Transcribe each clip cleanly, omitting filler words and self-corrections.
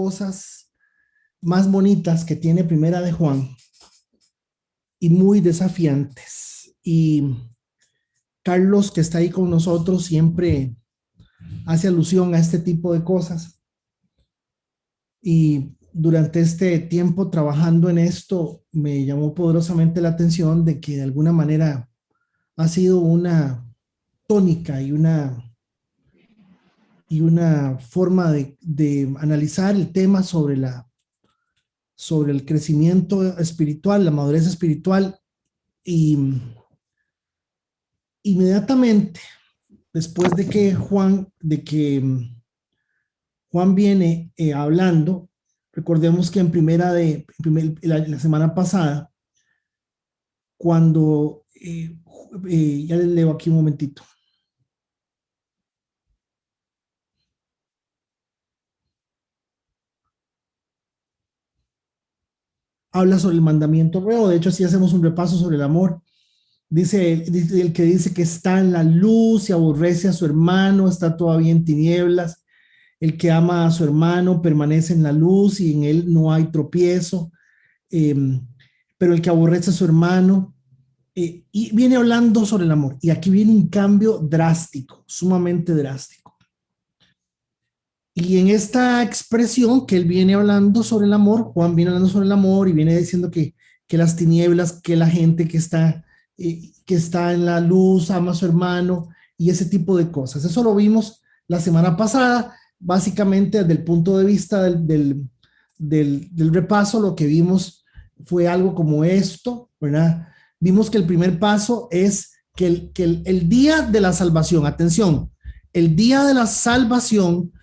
cosas más bonitas que tiene Primera de Juan y muy desafiantes. Y Carlos, que está ahí con nosotros, siempre hace alusión a este tipo de cosas. Y durante este tiempo trabajando en esto, me llamó poderosamente la atención de que de alguna manera ha sido una tónica y una forma de analizar el tema sobre el crecimiento espiritual, la madurez espiritual. Y inmediatamente después de que Juan viene hablando, recordemos que la semana pasada, cuando, ya les leo aquí un momentito, habla sobre el mandamiento nuevo. De hecho, así hacemos un repaso sobre el amor. Dice el que dice que está en la luz y aborrece a su hermano, está todavía en tinieblas. El que ama a su hermano permanece en la luz y en él no hay tropiezo. Eh, pero el que aborrece a su hermano, y viene hablando sobre el amor. Y aquí viene un cambio drástico, sumamente drástico. Y en esta expresión que él viene hablando sobre el amor, Juan viene hablando sobre el amor y viene diciendo que las tinieblas, que la gente que está en la luz ama a su hermano y ese tipo de cosas. Eso lo vimos la semana pasada, básicamente desde el punto de vista del repaso. Lo que vimos fue algo como esto, ¿verdad? Vimos que el primer paso es que el día de la salvación, atención, el día de la salvación,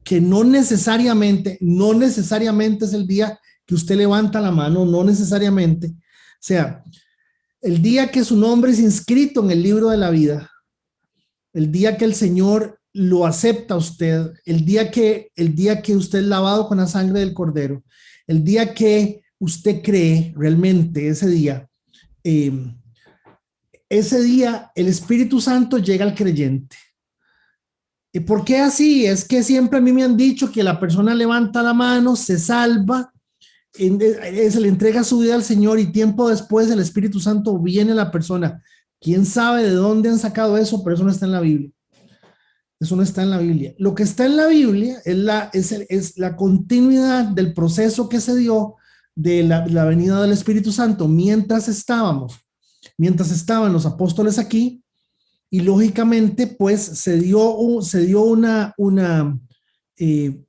que no necesariamente es el día que usted levanta la mano, no necesariamente. O sea, el día que su nombre es inscrito en el libro de la vida, el día que el Señor lo acepta a usted, el día que usted es lavado con la sangre del Cordero, el día que usted cree realmente, eh, ese día el Espíritu Santo llega al creyente. ¿Y por qué así? Es que siempre a mí me han dicho que la persona levanta la mano, se salva, se le entrega su vida al Señor y tiempo después el Espíritu Santo viene a la persona. ¿Quién sabe de dónde han sacado eso? Pero eso no está en la Biblia. Eso no está en la Biblia. Lo que está en la Biblia es la continuidad del proceso que se dio de la venida del Espíritu Santo mientras estaban los apóstoles aquí. Y lógicamente, pues se dio eh,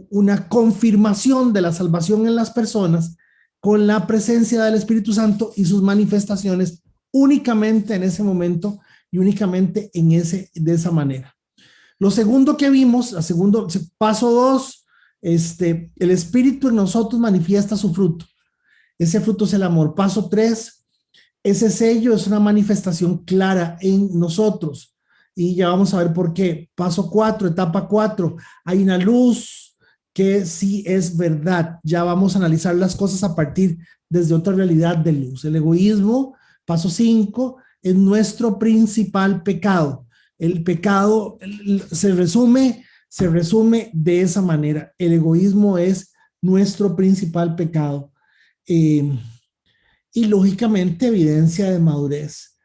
una confirmación de la salvación en las personas con la presencia del Espíritu Santo y sus manifestaciones únicamente en ese momento y únicamente de esa manera. Lo segundo que vimos, paso 2, el Espíritu en nosotros manifiesta su fruto. Ese fruto es el amor. Paso 3, ese sello es una manifestación clara en nosotros. Y ya vamos a ver por qué. Paso 4, etapa 4, hay una luz que sí es verdad. Ya vamos a analizar las cosas a partir desde otra realidad de luz. El egoísmo, paso 5, es nuestro principal pecado. El pecado se resume de esa manera. El egoísmo es nuestro principal pecado. Y lógicamente evidencia de madurez.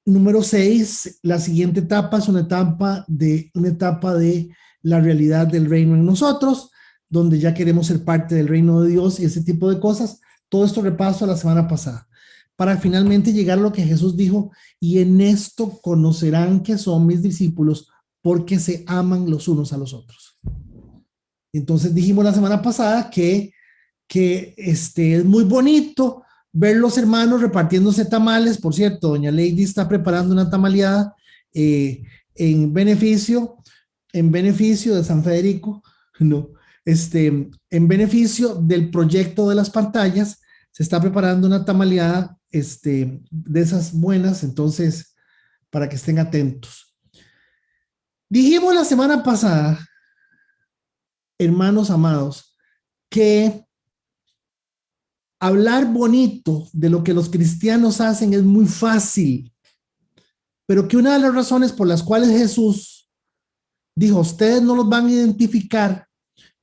Número 6, la siguiente etapa es una etapa de la realidad del reino en nosotros, donde ya queremos ser parte del reino de Dios y ese tipo de cosas. Todo esto repaso la semana pasada, para finalmente llegar a lo que Jesús dijo: y en esto conocerán que son mis discípulos, porque se aman los unos a los otros. Entonces dijimos la semana pasada que es muy bonito ver los hermanos repartiéndose tamales. Por cierto, doña Lady está preparando una tamaleada eh, en beneficio, de San Federico, no, en beneficio del proyecto de las pantallas. Se está preparando una tamaleada de esas buenas, entonces, para que estén atentos. Dijimos la semana pasada, hermanos amados, que hablar bonito de lo que los cristianos hacen es muy fácil, pero que una de las razones por las cuales Jesús Dijo, ustedes no los van a identificar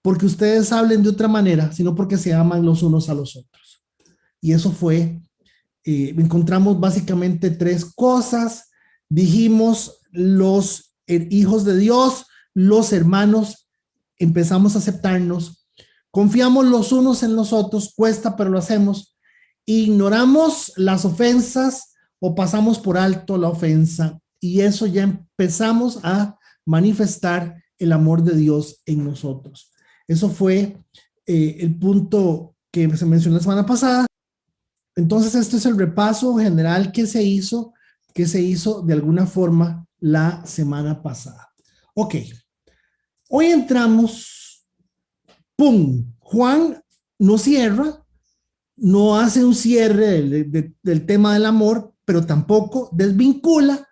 porque ustedes hablen de otra manera, sino porque se aman los unos a los otros. Y eso fue, encontramos básicamente tres cosas. Dijimos, los hijos de Dios, los hermanos, empezamos a aceptarnos, confiamos los unos en los otros, cuesta, pero lo hacemos. Ignoramos las ofensas o pasamos por alto la ofensa, y eso ya empezamos a manifestar el amor de Dios en nosotros. Eso fue el punto que se mencionó la semana pasada. Entonces, este es el repaso general que se hizo de alguna forma la semana pasada. Ok, hoy entramos, ¡pum! Juan no cierra, no hace un cierre del tema del amor, pero tampoco desvincula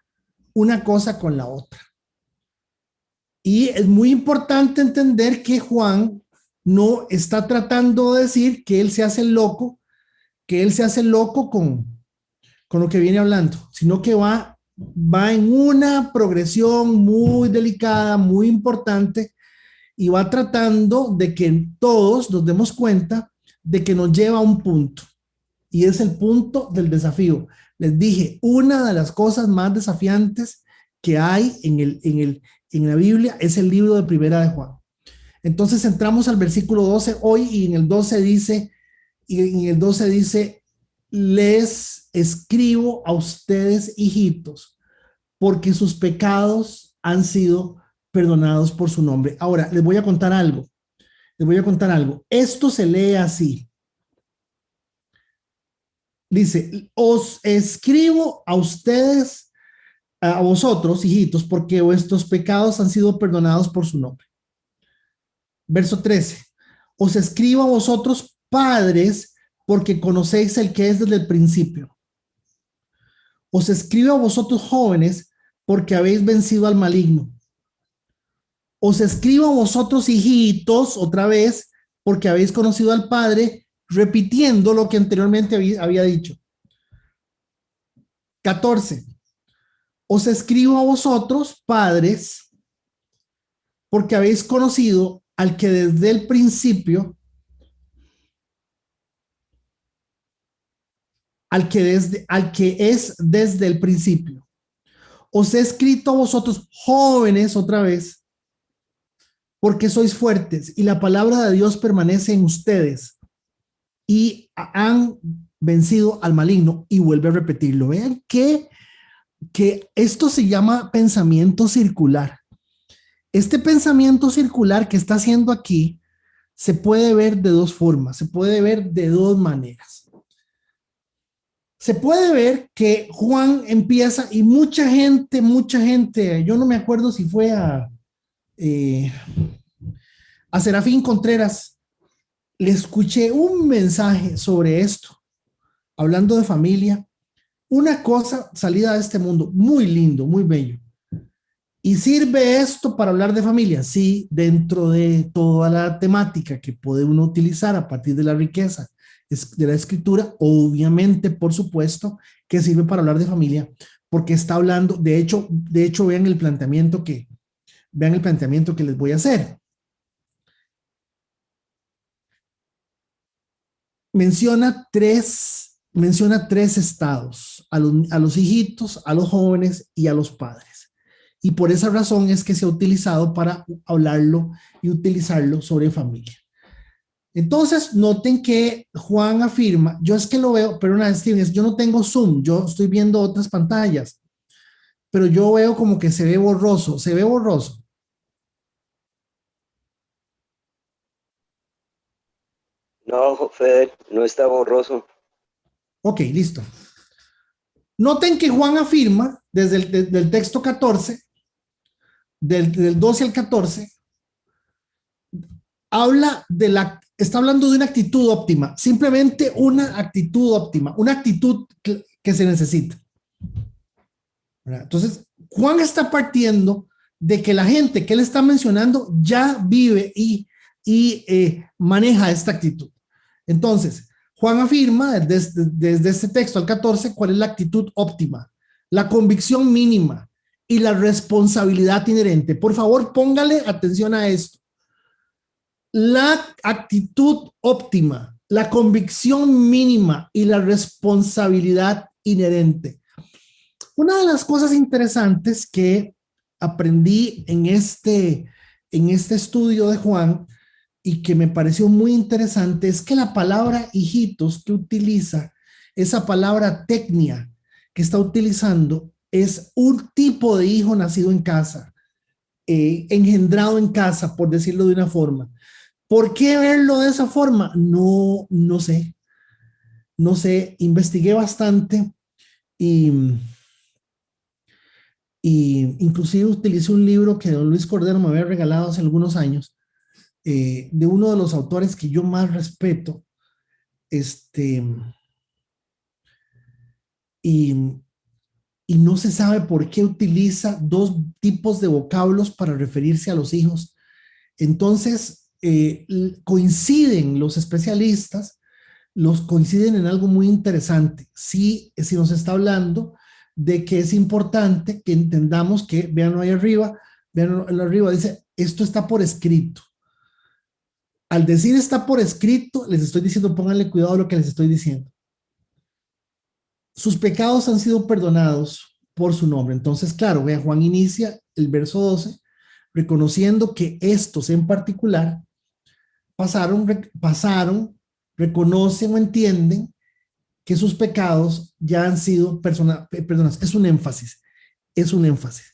una cosa con la otra. Y es muy importante entender que Juan no está tratando de decir que él se hace loco, con lo que viene hablando, sino que va en una progresión muy delicada, muy importante, y va tratando de que todos nos demos cuenta de que nos lleva a un punto, y es el punto del desafío. Les dije, una de las cosas más desafiantes que hay en la Biblia es el libro de Primera de Juan. Entonces entramos al versículo 12 hoy, y en el 12 dice, les escribo a ustedes, hijitos, porque sus pecados han sido perdonados por su nombre. Ahora, les voy a contar algo. Esto se lee así. Dice, os escribo a ustedes, a vosotros, hijitos, porque vuestros pecados han sido perdonados por su nombre. Verso 13. Os escribo a vosotros, padres, porque conocéis el que es desde el principio. Os escribo a vosotros, jóvenes, porque habéis vencido al maligno. Os escribo a vosotros, hijitos, otra vez, porque habéis conocido al Padre, repitiendo lo que anteriormente había dicho. 14. Os escribo a vosotros, padres, porque habéis conocido al que desde el principio, al que es desde el principio. Os he escrito a vosotros, jóvenes, otra vez, porque sois fuertes y la palabra de Dios permanece en ustedes y han vencido al maligno. Y vuelve a repetirlo. Vean que esto se llama pensamiento circular. Este pensamiento circular que está haciendo aquí se puede ver de dos formas, se puede ver de dos maneras. Se puede ver que Juan empieza y mucha gente, yo no me acuerdo si fue a Serafín Contreras, le escuché un mensaje sobre esto, hablando de familia, una cosa salida de este mundo, muy lindo, muy bello. ¿Y sirve esto para hablar de familia? Sí, dentro de toda la temática que puede uno utilizar a partir de la riqueza de la escritura, obviamente, por supuesto, que sirve para hablar de familia, porque está hablando, de hecho, vean el planteamiento que les voy a hacer. Menciona tres estados, a los hijitos, a los jóvenes y a los padres. Y por esa razón es que se ha utilizado para hablarlo y utilizarlo sobre familia. Entonces, noten que Juan afirma, yo es que lo veo, pero una vez, yo no tengo Zoom, yo estoy viendo otras pantallas, pero yo veo como que se ve borroso. No, Fede, no está borroso. Ok, listo. Noten que Juan afirma, desde el texto 14, del 12 al 14, está hablando de una actitud óptima, simplemente una actitud óptima, una actitud que se necesita. Entonces, Juan está partiendo de que la gente que él está mencionando ya vive y maneja esta actitud. Entonces, Juan afirma desde este texto al 14 cuál es la actitud óptima, la convicción mínima, y la responsabilidad inherente. Por favor, póngale atención a esto. La actitud óptima, la convicción mínima y la responsabilidad inherente. Una de las cosas interesantes que aprendí en este estudio de Juan y que me pareció muy interesante es que la palabra hijitos que utiliza, esa palabra tecnia que está utilizando, es un tipo de hijo nacido en casa, engendrado en casa, por decirlo de una forma. ¿Por qué verlo de esa forma? No, no sé. No sé, investigué bastante y, y inclusive utilicé un libro que don Luis Cordero me había regalado hace algunos años, de uno de los autores que yo más respeto, este, y, y no se sabe por qué utiliza dos tipos de vocablos para referirse a los hijos. Entonces, coinciden los especialistas, los coinciden en algo muy interesante. Sí, si nos está hablando de que es importante que entendamos que, véanlo ahí arriba, véanlo arriba, dice, esto está por escrito. Al decir está por escrito, les estoy diciendo, pónganle cuidado a lo que les estoy diciendo. Sus pecados han sido perdonados por su nombre. Entonces, claro, vean, Juan inicia el verso 12 reconociendo que estos en particular pasaron, reconocen o entienden que sus pecados ya han sido perdonados. Es un énfasis, es un énfasis.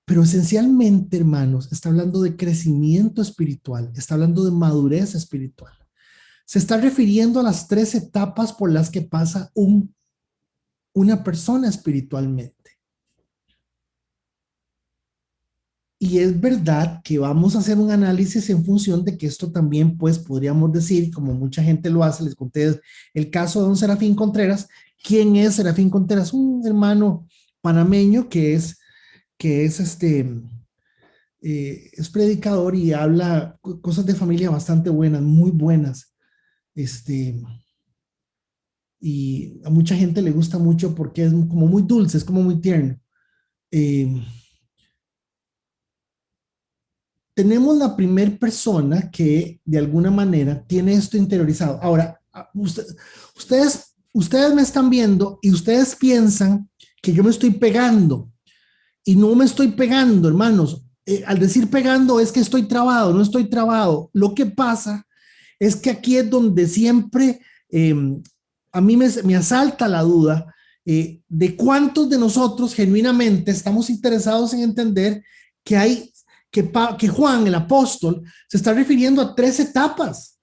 Pero esencialmente, hermanos, está hablando de crecimiento espiritual, está hablando de madurez espiritual. Se está refiriendo a las tres etapas por las que pasa una persona espiritualmente. Y es verdad que vamos a hacer un análisis en función de que esto también, pues, podríamos decir, como mucha gente lo hace, les conté el caso de don Serafín Contreras. ¿Quién es Serafín Contreras? Un hermano panameño es predicador y habla cosas de familia bastante buenas, muy buenas. Y a mucha gente le gusta mucho porque es como muy dulce, es como muy tierno. Eh, Tenemos la primera persona que de alguna manera tiene esto interiorizado. Ahora, ustedes me están viendo y ustedes piensan que yo me estoy pegando y no me estoy pegando, hermanos. Al decir pegando es que estoy trabado, no estoy trabado. Lo que pasa es que aquí es donde siempre a mí me asalta la duda de cuántos de nosotros genuinamente estamos interesados en entender que hay que Juan, el apóstol, se está refiriendo a tres etapas: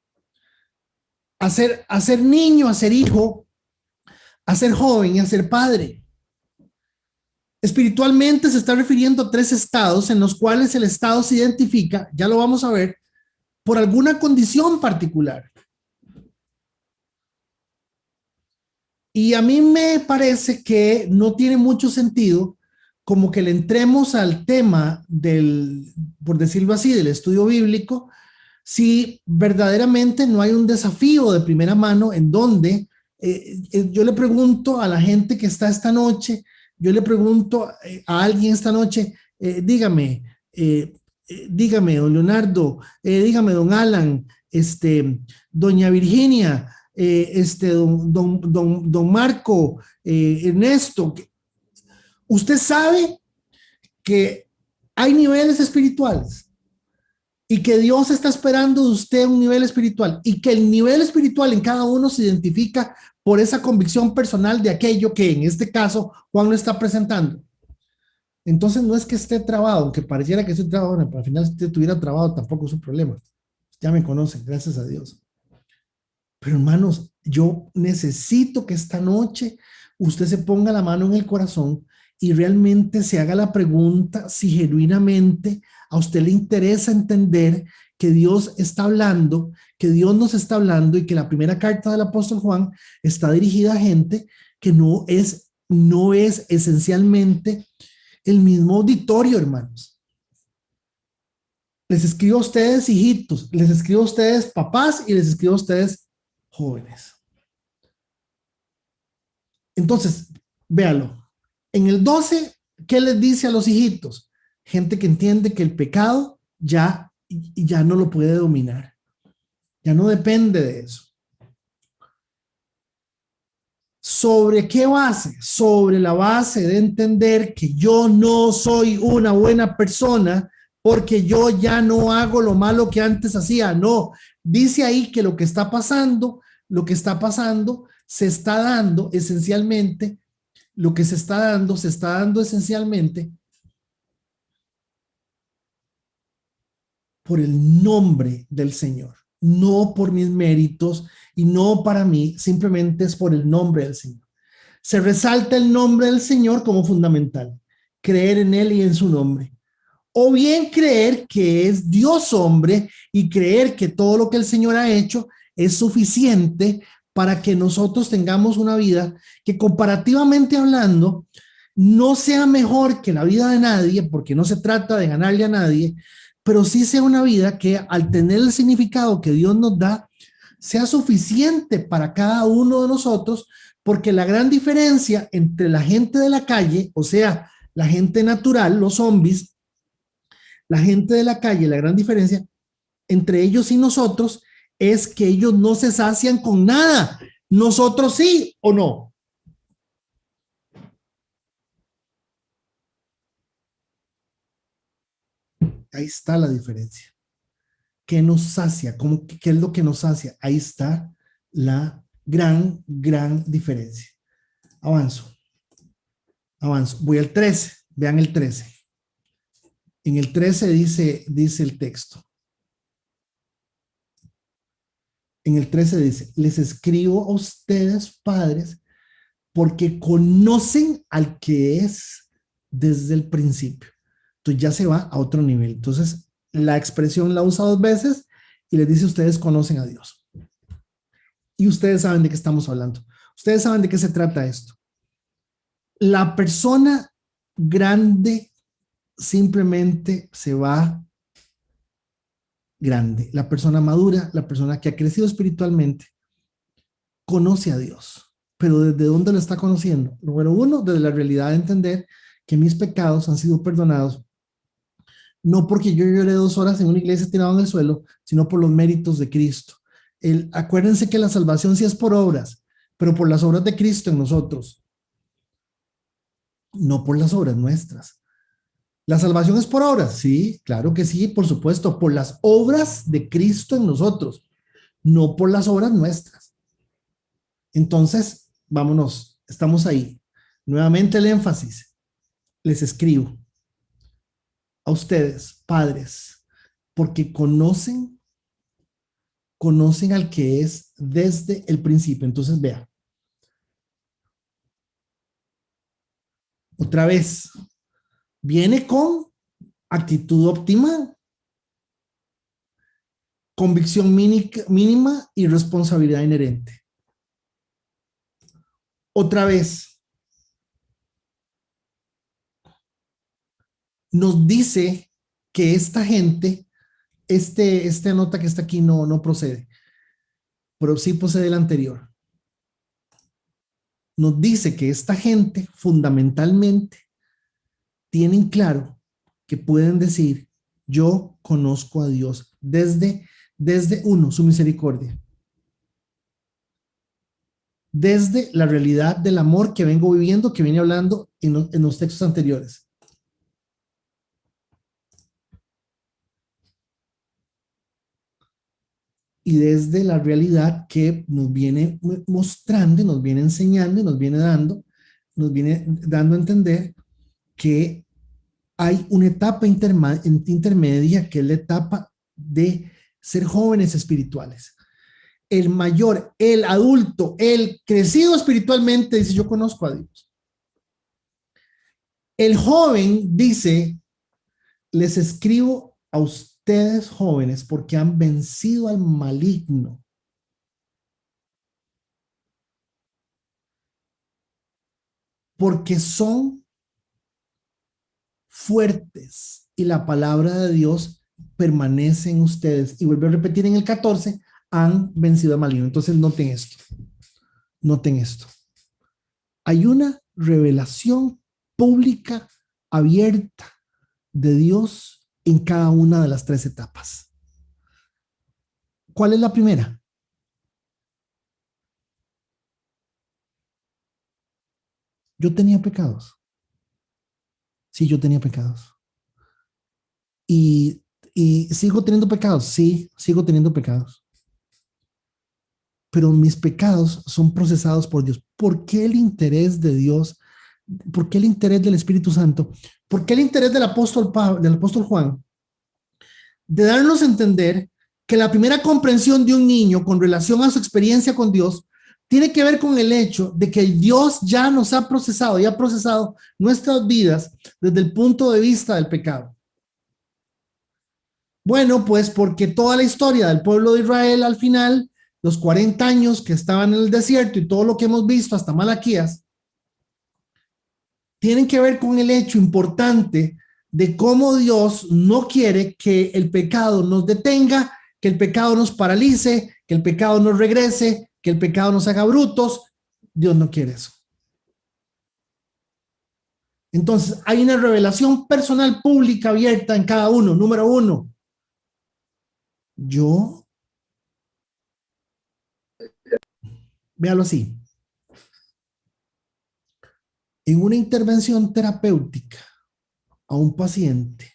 a ser niño, a ser hijo, a ser joven y a ser padre. Espiritualmente se está refiriendo a tres estados en los cuales el estado se identifica, ya lo vamos a ver, por alguna condición particular. Y a mí me parece que no tiene mucho sentido como que le entremos al tema por decirlo así, del estudio bíblico, si verdaderamente no hay un desafío de primera mano en donde yo le pregunto a la gente que está esta noche, yo le pregunto a alguien esta noche, dígame, don Leonardo, dígame, don Alan, doña Virginia, don Marco, Ernesto, usted sabe que hay niveles espirituales y que Dios está esperando de usted un nivel espiritual y que el nivel espiritual en cada uno se identifica por esa convicción personal de aquello que en este caso Juan lo está presentando. Entonces no es que esté trabado, aunque pareciera que esté trabado, pero al final si usted estuviera trabado tampoco es un problema. Ya me conocen, gracias a Dios. Pero hermanos, yo necesito que esta noche usted se ponga la mano en el corazón y realmente se haga la pregunta si genuinamente a usted le interesa entender que Dios está hablando, que Dios nos está hablando y que la primera carta del apóstol Juan está dirigida a gente que no es esencialmente el mismo auditorio, hermanos. Les escribo a ustedes hijitos, les escribo a ustedes papás y les escribo a ustedes jóvenes. Entonces, véalo. En el 12 ¿Qué les dice a los hijitos? Gente que entiende que el pecado ya no lo puede dominar, ya no depende de eso. ¿Sobre qué base? Sobre la base de entender que yo no soy una buena persona porque yo ya no hago lo malo que antes hacía. No, dice ahí que lo que está pasando, se está dando esencialmente, lo que se está dando esencialmente por el nombre del Señor, no por mis méritos y no para mí, simplemente es por el nombre del Señor. Se resalta el nombre del Señor como fundamental, creer en Él y en su nombre. O bien creer que es Dios hombre y creer que todo lo que el Señor ha hecho es suficiente para que nosotros tengamos una vida que comparativamente hablando no sea mejor que la vida de nadie, porque no se trata de ganarle a nadie, pero sí sea una vida que al tener el significado que Dios nos da, sea suficiente para cada uno de nosotros, porque la gran diferencia entre la gente de la calle, o sea, la gente natural, los zombies, la gente de la calle, la gran diferencia entre ellos y nosotros es que ellos no se sacian con nada. Nosotros sí o no. Ahí está la diferencia. ¿Qué nos sacia? ¿Qué es lo que nos sacia? Ahí está la gran diferencia. Avanzo. Voy al 13. Vean el 13. En el 13 dice el texto. En el 13 dice, les escribo a ustedes, padres, porque conocen al que es desde el principio. Entonces ya se va a otro nivel. Entonces la expresión la usa dos veces y les dice, ustedes conocen a Dios. Y ustedes saben de qué estamos hablando. Ustedes saben de qué se trata esto. La persona grande simplemente se va grande. La persona madura, la persona que ha crecido espiritualmente, conoce a Dios. Pero ¿desde dónde lo está conociendo? Número uno, desde la realidad de entender que mis pecados han sido perdonados, no porque yo lloré 2 horas en una iglesia tirado en el suelo, sino por los méritos de Cristo. Acuérdense que la salvación sí es por obras, pero por las obras de Cristo en nosotros, no por las obras nuestras. ¿La salvación es por obras? Sí, claro que sí, por supuesto, por las obras de Cristo en nosotros, no por las obras nuestras. Entonces, vámonos, estamos ahí. Nuevamente el énfasis, les escribo a ustedes, padres, porque conocen al que es desde el principio. Entonces, vea, otra vez, viene con actitud óptima, convicción mínima y responsabilidad inherente. Otra vez, nos dice que esta gente, esta nota que está aquí no procede, pero sí procede el anterior. Nos dice que esta gente fundamentalmente tienen claro que pueden decir, yo conozco a Dios desde uno, su misericordia, desde la realidad del amor que vengo viviendo, que viene hablando en los textos anteriores. Y desde la realidad que nos viene mostrando, nos viene enseñando, nos viene dando a entender que hay una etapa intermedia que es la etapa de ser jóvenes espirituales. El mayor, el adulto, el crecido espiritualmente dice, yo conozco a Dios. El joven dice, les escribo a ustedes jóvenes porque han vencido al maligno. Porque son fuertes y la palabra de Dios permanece en ustedes. Y vuelvo a repetir en el 14, han vencido al maligno. Entonces noten esto. Noten esto. Hay una revelación pública abierta de Dios en cada una de las tres etapas. ¿Cuál es la primera? Yo tenía pecados. Sí, yo tenía pecados. Y, y sigo teniendo pecados. Sí, sigo teniendo pecados. Pero mis pecados son procesados por Dios. ¿Por qué el interés de Dios? ¿Por qué el interés del Espíritu Santo? ¿Por qué el interés del apóstol Juan de darnos a entender que la primera comprensión de un niño con relación a su experiencia con Dios tiene que ver con el hecho de que Dios ya nos ha procesado y ha procesado nuestras vidas desde el punto de vista del pecado? Bueno, pues porque toda la historia del pueblo de Israel al final, los 40 años que estaban en el desierto y todo lo que hemos visto hasta Malaquías, tienen que ver con el hecho importante de cómo Dios no quiere que el pecado nos detenga, que el pecado nos paralice, que el pecado nos regrese, que el pecado nos haga brutos. Dios no quiere eso. Entonces, hay una revelación personal pública abierta en cada uno. Número uno, yo, véalo así, en una intervención terapéutica a un paciente,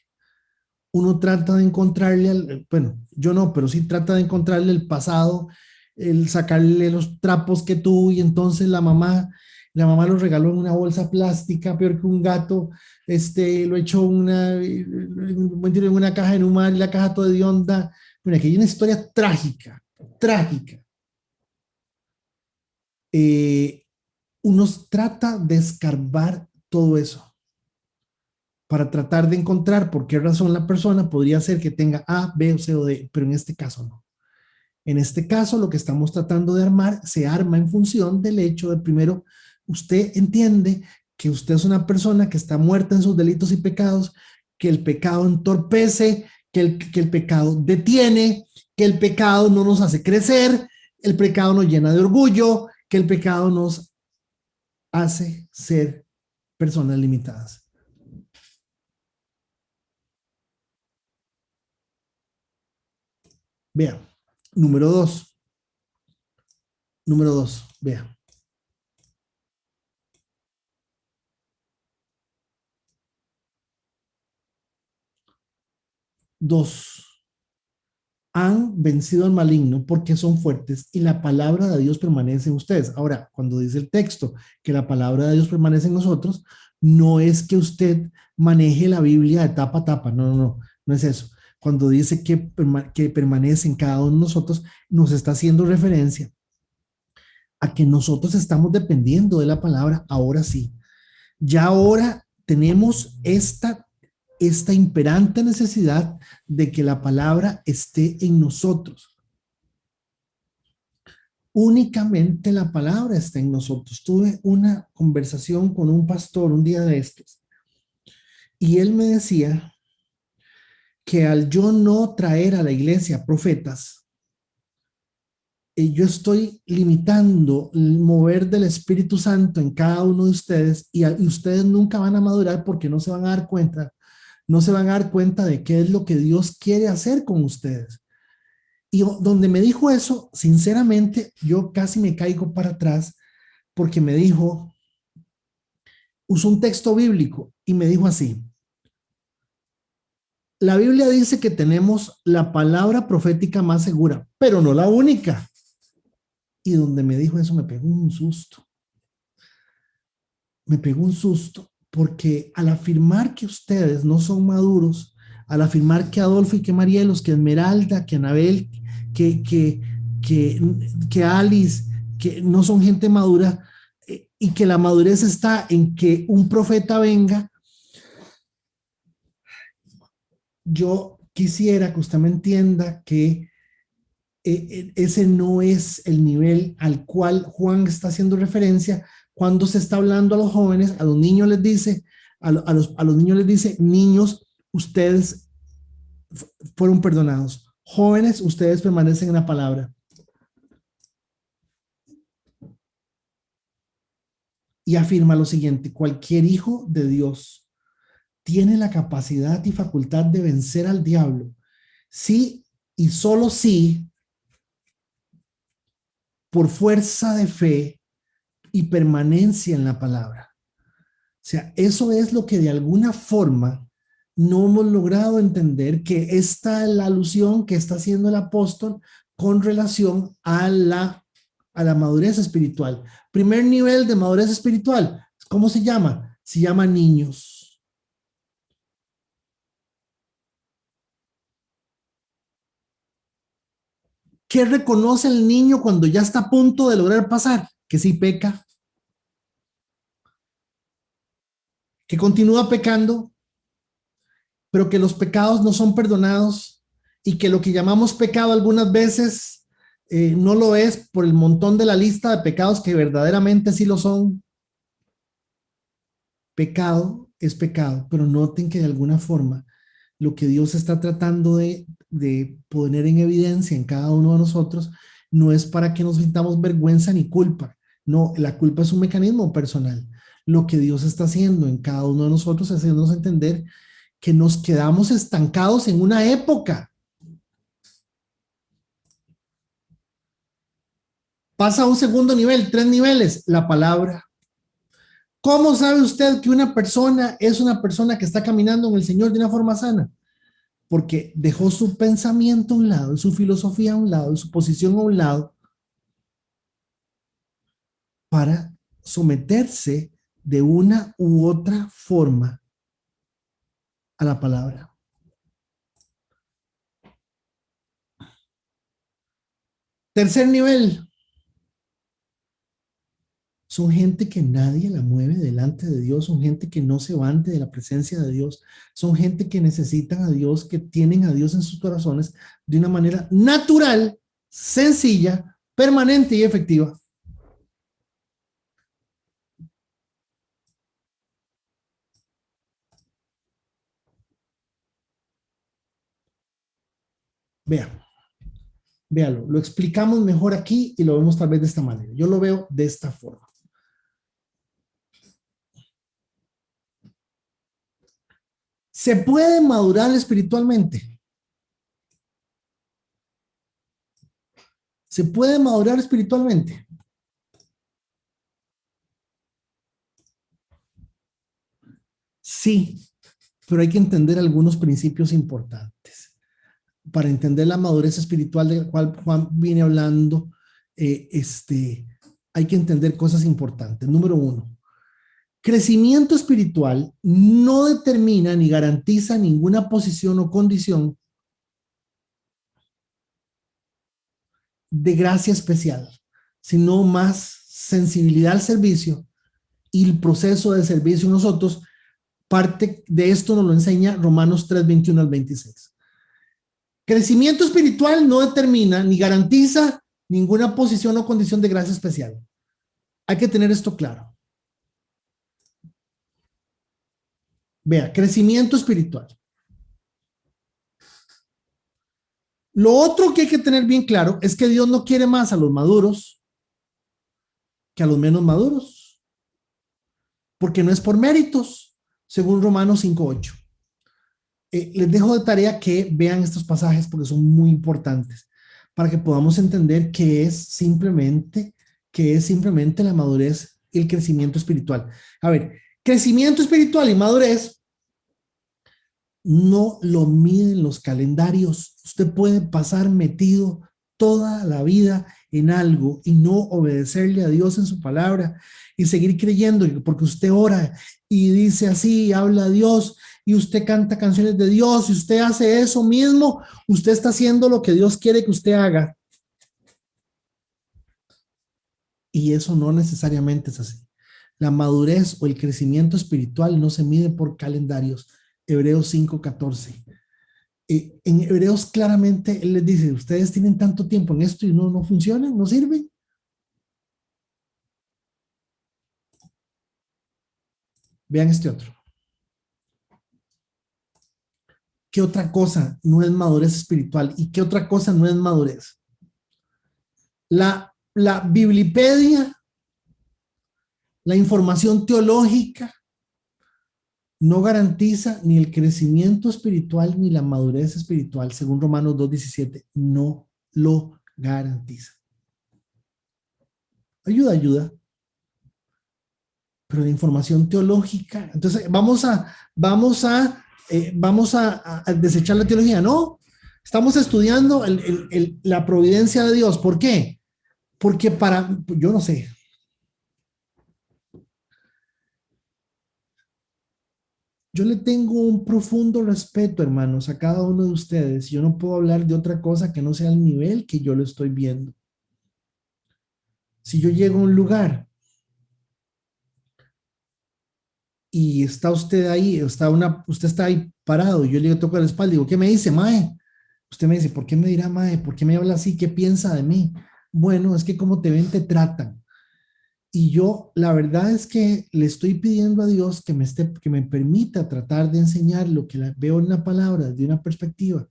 uno trata de encontrarle, bueno, yo no, pero sí trata de encontrarle el pasado, el sacarle los trapos que tuvo y entonces la mamá lo regaló en una bolsa plástica, peor que un gato, lo echó en una caja en un mar y la caja toda de onda. Bueno, aquí hay una historia trágica, trágica. Eh, Uno trata de escarbar todo eso para tratar de encontrar por qué razón la persona podría ser que tenga A, B o C o D, pero en este caso no. En este caso, lo que estamos tratando de armar se arma en función del hecho de, primero, usted entiende que usted es una persona que está muerta en sus delitos y pecados, que el pecado entorpece, que el pecado detiene, que el pecado no nos hace crecer, el pecado nos llena de orgullo, que el pecado nos hace ser personas limitadas. Vea, número dos. Número dos, vea. Dos, han vencido al maligno porque son fuertes y la palabra de Dios permanece en ustedes. Ahora, cuando dice el texto que la palabra de Dios permanece en nosotros, no es que usted maneje la Biblia de tapa a tapa, no es eso. Cuando dice que permanece en cada uno de nosotros, nos está haciendo referencia a que nosotros estamos dependiendo de la palabra, ahora sí. Ya ahora tenemos esta imperante necesidad de que la palabra esté en nosotros. Únicamente la palabra está en nosotros. Tuve una conversación con un pastor un día de estos y él me decía que al yo no traer a la iglesia profetas, yo estoy limitando el mover del Espíritu Santo en cada uno de ustedes y ustedes nunca van a madurar porque no se van a dar cuenta, no se van a dar cuenta de qué es lo que Dios quiere hacer con ustedes. Y donde me dijo eso, sinceramente, yo casi me caigo para atrás porque me dijo, usó un texto bíblico y me dijo así, la Biblia dice que tenemos la palabra profética más segura, pero no la única. Y donde me dijo eso me pegó un susto. Me pegó un susto porque al afirmar que ustedes no son maduros, al afirmar que Adolfo y que Marielos, que Esmeralda, que Anabel, que, que, que, que Alice, que no son gente madura, y que la madurez está en que un profeta venga, yo quisiera que usted me entienda que ese no es el nivel al cual Juan está haciendo referencia cuando se está hablando a los jóvenes, a los niños les dice, a los niños les dice, niños, ustedes fueron perdonados. Jóvenes, ustedes permanecen en la palabra. Y afirma lo siguiente, cualquier hijo de Dios tiene la capacidad y facultad de vencer al diablo, sí y solo sí, por fuerza de fe y permanencia en la palabra. O sea, eso es lo que de alguna forma no hemos logrado entender, que esta es la alusión que está haciendo el apóstol con relación a la madurez espiritual. Primer nivel de madurez espiritual, ¿cómo se llama? Se llama niños. ¿Qué reconoce el niño cuando ya está a punto de lograr pasar? Que sí peca, que continúa pecando, pero que los pecados no son perdonados y que lo que llamamos pecado algunas veces no lo es por el montón de la lista de pecados que verdaderamente sí lo son. Pecado es pecado, pero noten que de alguna forma lo que Dios está tratando de poner en evidencia en cada uno de nosotros no es para que nos sintamos vergüenza ni culpa. No, la culpa es un mecanismo personal. Lo que Dios está haciendo en cada uno de nosotros es haciéndonos entender que nos quedamos estancados en una época. Pasa a un segundo nivel, 3 niveles, la palabra. ¿Cómo sabe usted que una persona es una persona que está caminando en el Señor de una forma sana? Porque dejó su pensamiento a un lado, su filosofía a un lado, su posición a un lado, para someterse de una u otra forma a la palabra. Tercer nivel, son gente que nadie la mueve delante de Dios, son gente que no se van de la presencia de Dios, son gente que necesitan a Dios, que tienen a Dios en sus corazones de una manera natural, sencilla, permanente y efectiva. Vea, véalo, lo explicamos mejor aquí y lo vemos tal vez de esta manera. Yo lo veo de esta forma. ¿Se puede madurar espiritualmente? ¿Se puede madurar espiritualmente? Sí, pero hay que entender algunos principios importantes. Para entender la madurez espiritual de la cual Juan viene hablando, hay que entender cosas importantes. Número uno, crecimiento espiritual no determina ni garantiza ninguna posición o condición de gracia especial, sino más sensibilidad al servicio y el proceso de servicio. Nosotros, parte de esto nos lo enseña Romanos 3, 21 al 26. Crecimiento espiritual no determina ni garantiza ninguna posición o condición de gracia especial. Hay que tener esto claro. Vea, crecimiento espiritual. Lo otro que hay que tener bien claro es que Dios no quiere más a los maduros que a los menos maduros, porque no es por méritos, según Romanos 5:8. Les dejo de tarea que vean estos pasajes porque son muy importantes para que podamos entender qué es simplemente la madurez y el crecimiento espiritual. A ver, crecimiento espiritual y madurez no lo miden los calendarios. Usted puede pasar metido toda la vida en algo y no obedecerle a Dios en su palabra y seguir creyendo porque usted ora y dice así, habla a Dios y usted canta canciones de Dios y usted hace eso mismo, usted está haciendo lo que Dios quiere que usted haga. Y eso no necesariamente es así. La madurez o el crecimiento espiritual no se mide por calendarios. Hebreos 5:14. En Hebreos claramente él les dice, ustedes tienen tanto tiempo en esto y no funcionan, no sirven. Vean este otro. ¿Qué otra cosa no es madurez espiritual? ¿Y qué otra cosa no es madurez? La Biblipedia, la información teológica, no garantiza ni el crecimiento espiritual ni la madurez espiritual, según Romanos 2:17, no lo garantiza. Ayuda, pero la información teológica, entonces vamos a desechar la teología, no, estamos estudiando la providencia de Dios. ¿Por qué? Porque yo no sé, yo le tengo un profundo respeto, hermanos, a cada uno de ustedes. Yo no puedo hablar de otra cosa que no sea el nivel que yo lo estoy viendo. Si yo llego a un lugar y está usted ahí, usted está ahí parado, y yo le toco la espalda y digo, ¿qué me dice, mae? Usted me dice, ¿por qué me dirá, mae? ¿Por qué me habla así? ¿Qué piensa de mí? Bueno, es que como te ven, te tratan. Y yo, la verdad es que le estoy pidiendo a Dios que me permita tratar de enseñar lo que veo en la palabra de una perspectiva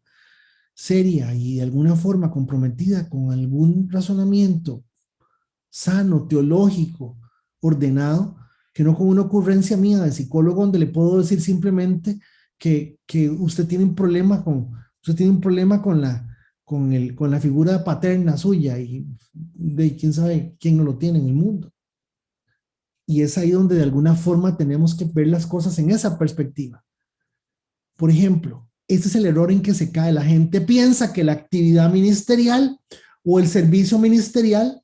seria y de alguna forma comprometida con algún razonamiento sano, teológico, ordenado, que no con una ocurrencia mía de psicólogo donde le puedo decir simplemente que usted tiene un problema con la figura paterna suya y de quién sabe quién no lo tiene en el mundo. Y es ahí donde de alguna forma tenemos que ver las cosas en esa perspectiva. Por ejemplo, este es el error en que se cae. La gente piensa que la actividad ministerial o el servicio ministerial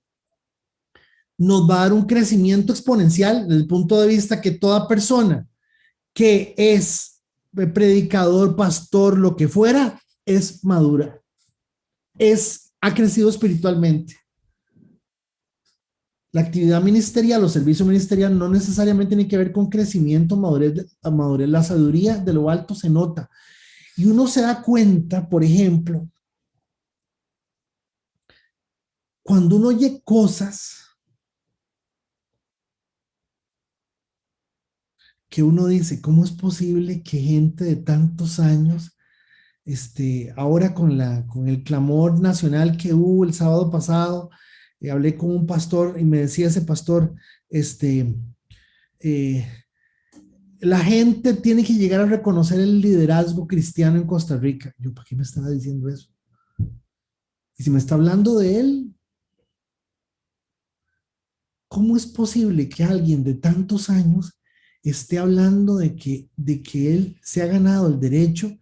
nos va a dar un crecimiento exponencial desde el punto de vista que toda persona que es predicador, pastor, lo que fuera, es madura, ha crecido espiritualmente. La actividad ministerial o servicio ministerial no necesariamente tiene que ver con crecimiento, madurez. La sabiduría de lo alto se nota. Y uno se da cuenta, por ejemplo, cuando uno oye cosas que uno dice, ¿cómo es posible que gente de tantos años, ahora con el clamor nacional que hubo el sábado pasado, hablé con un pastor y me decía ese pastor, eh, la gente tiene que llegar a reconocer el liderazgo cristiano en Costa Rica. Yo, ¿para qué me estaba diciendo eso? Y si me está hablando de él, ¿cómo es posible que alguien de tantos años esté hablando de que él se ha ganado el derecho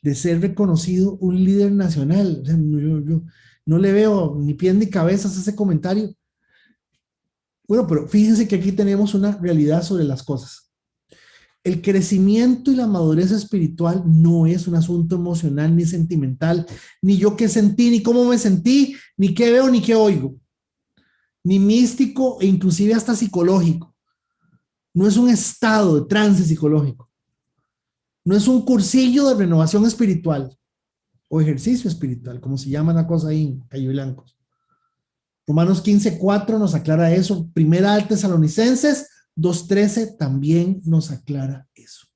de ser reconocido un líder nacional? O sea, yo no le veo ni pie ni cabeza a ese comentario. Bueno, pero fíjense que aquí tenemos una realidad sobre las cosas. El crecimiento y la madurez espiritual no es un asunto emocional ni sentimental, ni yo qué sentí, ni cómo me sentí, ni qué veo, ni qué oigo, ni místico e inclusive hasta psicológico. No es un estado de trance psicológico. No es un cursillo de renovación espiritual o ejercicio espiritual, como se llama la cosa ahí en Calle Blancos. Romanos 15:4 nos aclara eso. Primera al Tesalonicenses 2:13 también nos aclara eso.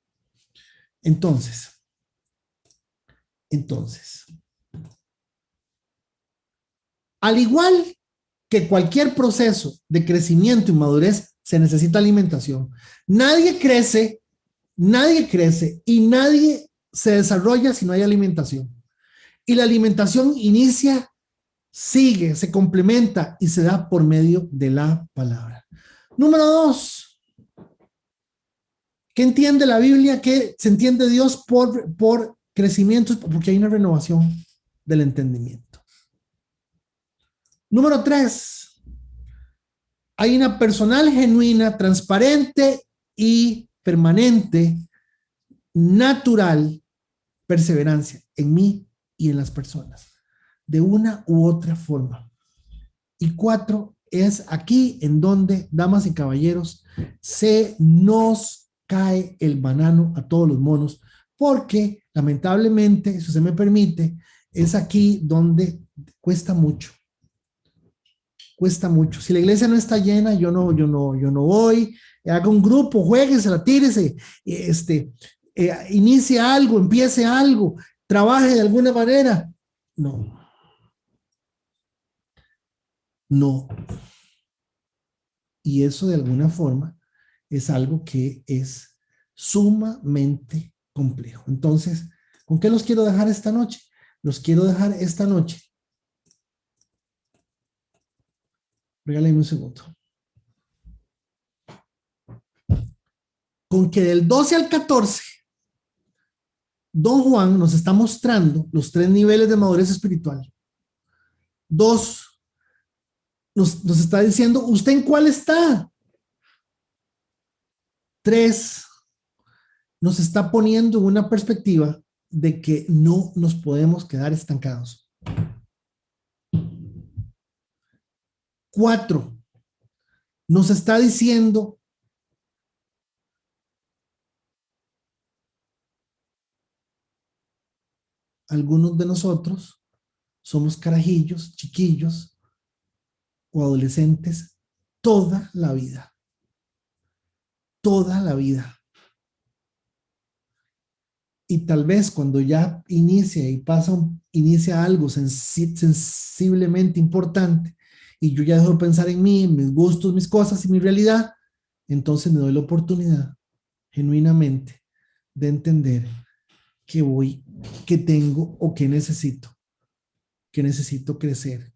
Entonces, al igual que cualquier proceso de crecimiento y madurez, se necesita alimentación. Nadie crece y nadie se desarrolla si no hay alimentación. Y la alimentación inicia, sigue, se complementa y se da por medio de la palabra. Número 2. ¿Qué entiende la Biblia? ¿Qué se entiende Dios por crecimiento? Porque hay una renovación del entendimiento. Número 3. Hay una personal, genuina, transparente y permanente, natural perseverancia en mí y en las personas, de una u otra forma. Y 4, es aquí en donde, damas y caballeros, se nos cae el banano a todos los monos, porque lamentablemente, si se me permite, es aquí donde cuesta mucho. Cuesta mucho. Si la iglesia no está llena, yo no voy. Haga un grupo, jueguesela, tírese, inicie algo, empiece algo, trabaje de alguna manera. No, no. Y eso de alguna forma es algo que es sumamente complejo. Entonces, ¿con qué los quiero dejar esta noche? Los quiero dejar esta noche. Regálame un segundo. Con que del 12 al 14, Don Juan nos está mostrando los 3 niveles de madurez espiritual. 2, nos está diciendo, ¿usted en cuál está? 3, nos está poniendo en una perspectiva de que no nos podemos quedar estancados. 4, nos está diciendo algunos de nosotros somos carajillos, chiquillos o adolescentes toda la vida. Toda la vida. Y tal vez cuando ya inicia algo sensiblemente importante y yo ya dejo de pensar en mí, en mis gustos, mis cosas y mi realidad, entonces me doy la oportunidad genuinamente de entender que tengo o que necesito crecer.